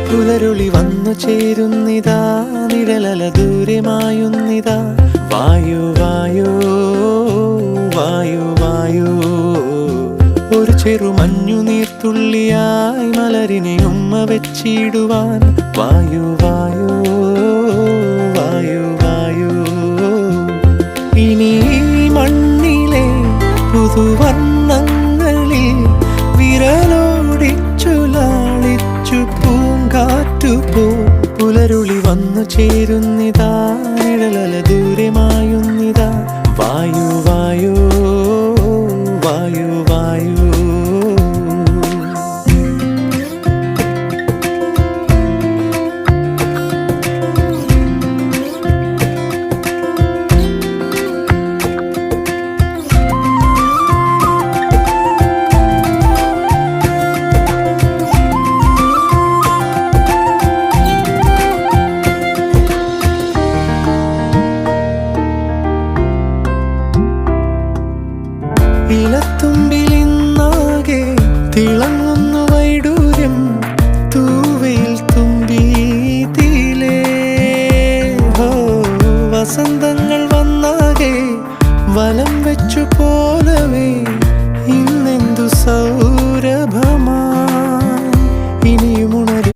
പുലരുളി വന്നു ചേരുന്നിതാ, നിഴലല ദൂരെ മായുന്നിതാ. വായു വായു വായു വായു, ഒരു ചെറു മഞ്ഞു നീർത്തുള്ളിയായി മലരിനെ ഉമ്മ വെച്ചിടുവാൻ. വായു വായു വായു വായു, ഇനി മണ്ണിലെ പുതുവർണ്ണങ്ങളിൽ വിരലോടിച്ചു ലാളിച്ചു പൂങ്കാറ്റുപോ. പുലരുളി വന്നു ചേരുന്നിതാ, നിഴലല ദൂരെ മായുന്നിതാ. വായു വായു വായു വായു. ഇലത്തുമ്പിലിന്നാകെ തിളങ്ങുന്നു വൈഡൂര്യം, തൂവയിൽ തുമ്പീതിലേ. വസന്തങ്ങൾ വന്നാകെ വലം വെച്ചു പോലവേ ഇന്നെന്തു സൗരഭമാ.